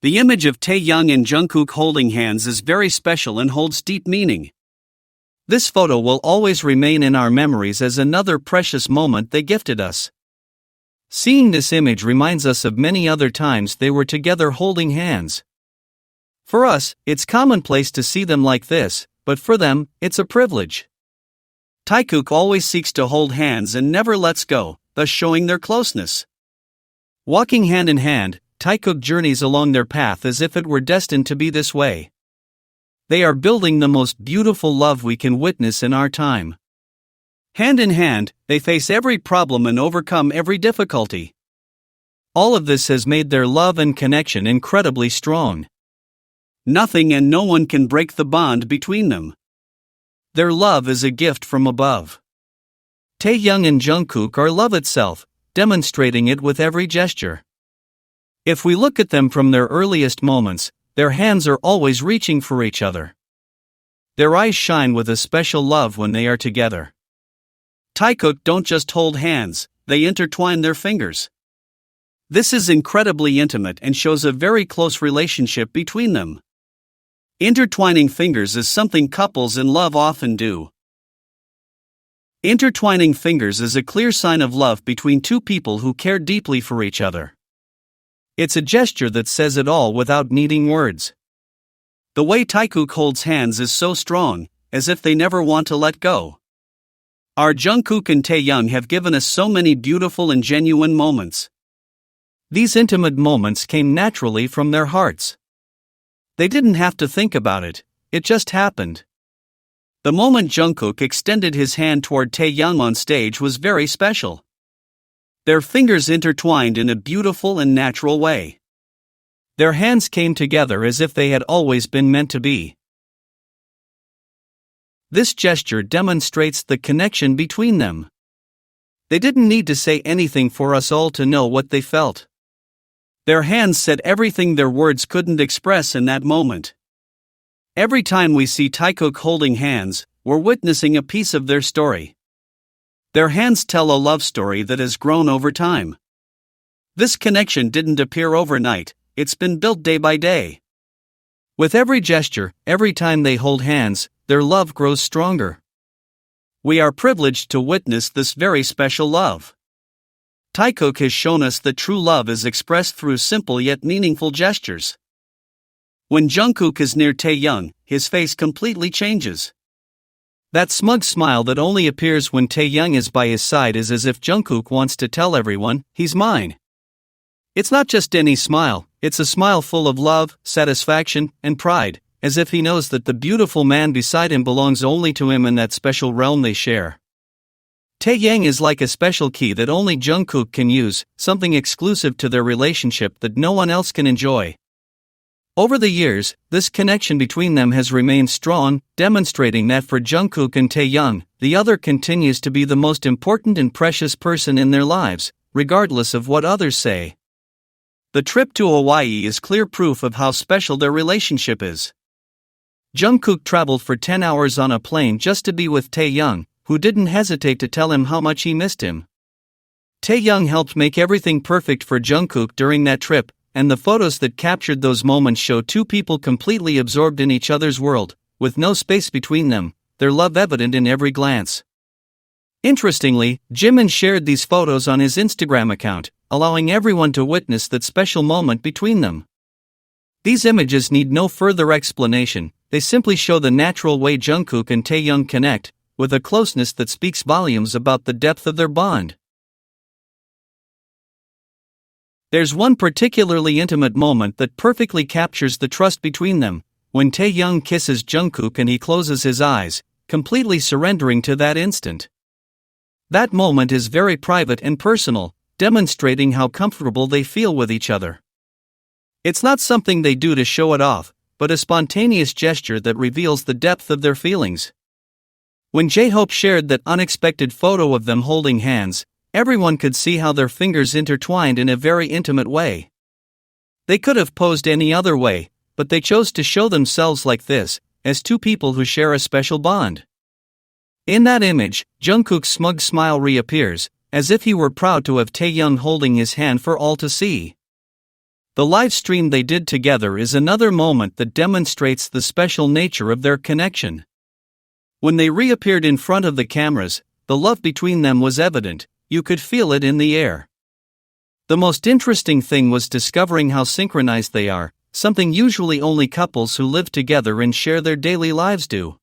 The image of Taehyung and Jungkook holding hands is very special and holds deep meaning. This photo will always remain in our memories as another precious moment they gifted us. Seeing this image reminds us of many other times they were together holding hands. For us, it's commonplace to see them like this, but for them, it's a privilege. TAEKOOK always seeks to hold hands and never lets go, thus showing their closeness. Walking hand in hand, TAEKOOK journeys along their path as if it were destined to be this way. They are building the most beautiful love we can witness in our time. Hand in hand, they face every problem and overcome every difficulty. All of this has made their love and connection incredibly strong. Nothing and no one can break the bond between them. Their love is a gift from above. Taehyung and Jungkook are love itself, demonstrating it with every gesture. If we look at them from their earliest moments, their hands are always reaching for each other. Their eyes shine with a special love when they are together. TAEKOOK don't just hold hands, they intertwine their fingers. This is incredibly intimate and shows a very close relationship between them. Intertwining fingers is something couples in love often do. Intertwining fingers is a clear sign of love between two people who care deeply for each other. It's a gesture that says it all without needing words. The way TAEKOOK holds hands is so strong, as if they never want to let go. Our Jungkook and Taehyung have given us so many beautiful and genuine moments. These intimate moments came naturally from their hearts. They didn't have to think about it, it just happened. The moment Jungkook extended his hand toward Taehyung on stage was very special. Their fingers intertwined in a beautiful and natural way. Their hands came together as if they had always been meant to be. This gesture demonstrates the connection between them. They didn't need to say anything for us all to know what they felt. Their hands said everything their words couldn't express in that moment. Every time we see TAEKOOK holding hands, we're witnessing a piece of their story. Their hands tell a love story that has grown over time. This connection didn't appear overnight, it's been built day by day. With every gesture, every time they hold hands, their love grows stronger. We are privileged to witness this very special love. TAEKOOK has shown us that true love is expressed through simple yet meaningful gestures. When Jungkook is near Taehyung, his face completely changes. That smug smile that only appears when Taehyung is by his side is as if Jungkook wants to tell everyone, he's mine. It's not just any smile, it's a smile full of love, satisfaction, and pride, as if he knows that the beautiful man beside him belongs only to him in that special realm they share. Taehyung is like a special key that only Jungkook can use, something exclusive to their relationship that no one else can enjoy. Over the years, this connection between them has remained strong, demonstrating that for Jungkook and Taehyung, the other continues to be the most important and precious person in their lives, regardless of what others say. The trip to Hawaii is clear proof of how special their relationship is. Jungkook traveled for 10 hours on a plane just to be with Taehyung, who didn't hesitate to tell him how much he missed him. Taehyung helped make everything perfect for Jungkook during that trip, and the photos that captured those moments show two people completely absorbed in each other's world, with no space between them, their love evident in every glance. Interestingly, Jimin shared these photos on his Instagram account, allowing everyone to witness that special moment between them. These images need no further explanation, they simply show the natural way Jungkook and Taehyung connect, with a closeness that speaks volumes about the depth of their bond. There's one particularly intimate moment that perfectly captures the trust between them, when Taehyung kisses Jungkook and he closes his eyes, completely surrendering to that instant. That moment is very private and personal, demonstrating how comfortable they feel with each other. It's not something they do to show it off, but a spontaneous gesture that reveals the depth of their feelings. When J-Hope shared that unexpected photo of them holding hands, everyone could see how their fingers intertwined in a very intimate way. They could have posed any other way, but they chose to show themselves like this, as two people who share a special bond. In that image, Jungkook's smug smile reappears, as if he were proud to have Taehyung holding his hand for all to see. The live stream they did together is another moment that demonstrates the special nature of their connection. When they reappeared in front of the cameras, the love between them was evident, you could feel it in the air. The most interesting thing was discovering how synchronized they are, something usually only couples who live together and share their daily lives do.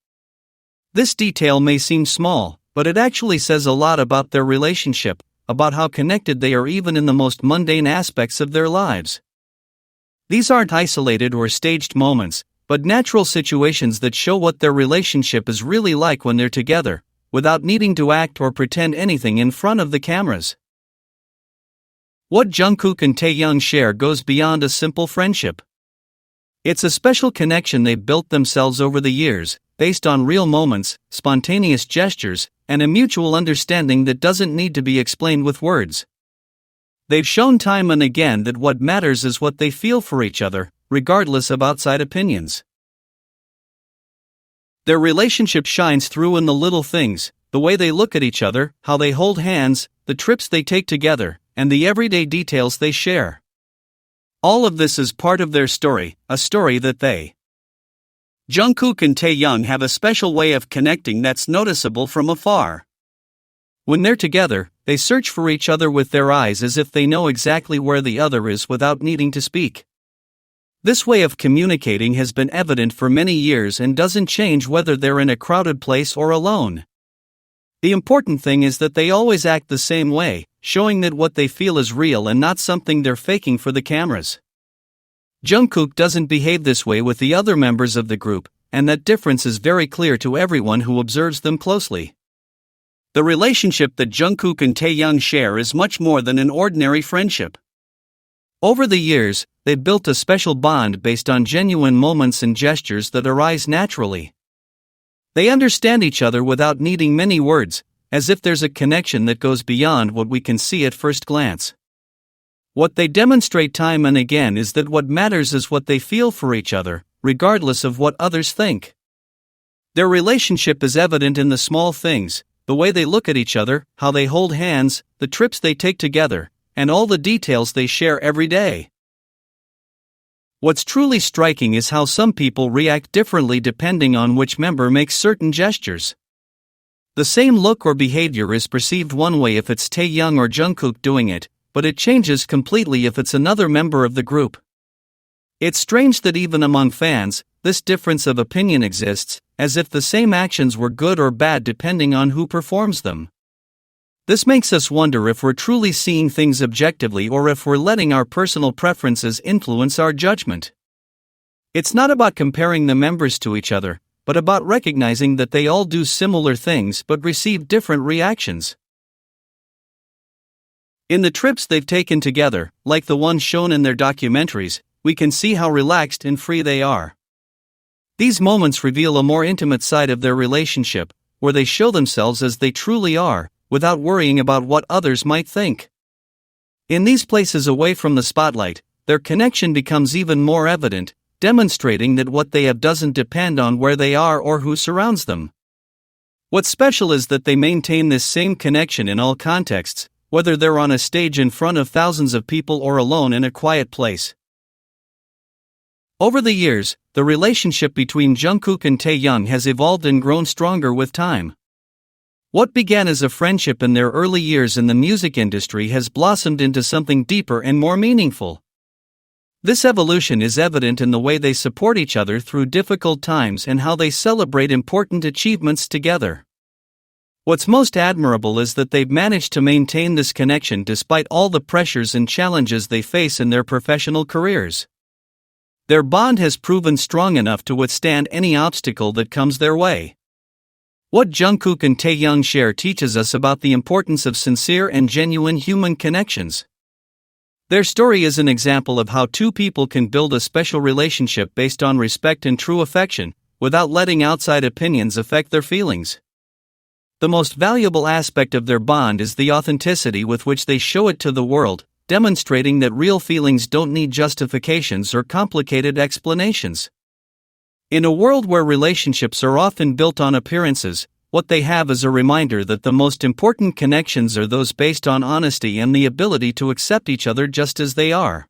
This detail may seem small, but it actually says a lot about their relationship, about how connected they are even in the most mundane aspects of their lives. These aren't isolated or staged moments, but natural situations that show what their relationship is really like when they're together, without needing to act or pretend anything in front of the cameras. What Jungkook and Taehyung share goes beyond a simple friendship. It's a special connection they've built themselves over the years, based on real moments, spontaneous gestures, and a mutual understanding that doesn't need to be explained with words. They've shown time and again that what matters is what they feel for each other, regardless of outside opinions. Their relationship shines through in the little things, the way they look at each other, how they hold hands, the trips they take together, and the everyday details they share. All of this is part of their story, a story that Jungkook and Taehyung have a special way of connecting that's noticeable from afar. When they're together, they search for each other with their eyes as if they know exactly where the other is without needing to speak. This way of communicating has been evident for many years and doesn't change whether they're in a crowded place or alone. The important thing is that they always act the same way, showing that what they feel is real and not something they're faking for the cameras. Jungkook doesn't behave this way with the other members of the group, and that difference is very clear to everyone who observes them closely. The relationship that Jungkook and Taehyung share is much more than an ordinary friendship. Over the years, they've built a special bond based on genuine moments and gestures that arise naturally. They understand each other without needing many words, as if there's a connection that goes beyond what we can see at first glance. What they demonstrate time and again is that what matters is what they feel for each other, regardless of what others think. Their relationship is evident in the small things, the way they look at each other, how they hold hands, the trips they take together, and all the details they share every day. What's truly striking is how some people react differently depending on which member makes certain gestures. The same look or behavior is perceived one way if it's Taehyung or Jungkook doing it, but it changes completely if it's another member of the group. It's strange that even among fans, this difference of opinion exists, as if the same actions were good or bad depending on who performs them. This makes us wonder if we're truly seeing things objectively or if we're letting our personal preferences influence our judgment. It's not about comparing the members to each other, but about recognizing that they all do similar things but receive different reactions. In the trips they've taken together, like the ones shown in their documentaries, we can see how relaxed and free they are. These moments reveal a more intimate side of their relationship, where they show themselves as they truly are, without worrying about what others might think. In these places away from the spotlight, their connection becomes even more evident, demonstrating that what they have doesn't depend on where they are or who surrounds them. What's special is that they maintain this same connection in all contexts, whether they're on a stage in front of thousands of people or alone in a quiet place. Over the years, the relationship between Jungkook and Taehyung has evolved and grown stronger with time. What began as a friendship in their early years in the music industry has blossomed into something deeper and more meaningful. This evolution is evident in the way they support each other through difficult times and how they celebrate important achievements together. What's most admirable is that they've managed to maintain this connection despite all the pressures and challenges they face in their professional careers. Their bond has proven strong enough to withstand any obstacle that comes their way. What Jungkook and Taehyung share teaches us about the importance of sincere and genuine human connections. Their story is an example of how two people can build a special relationship based on respect and true affection, without letting outside opinions affect their feelings. The most valuable aspect of their bond is the authenticity with which they show it to the world, demonstrating that real feelings don't need justifications or complicated explanations. In a world where relationships are often built on appearances, what they have is a reminder that the most important connections are those based on honesty and the ability to accept each other just as they are.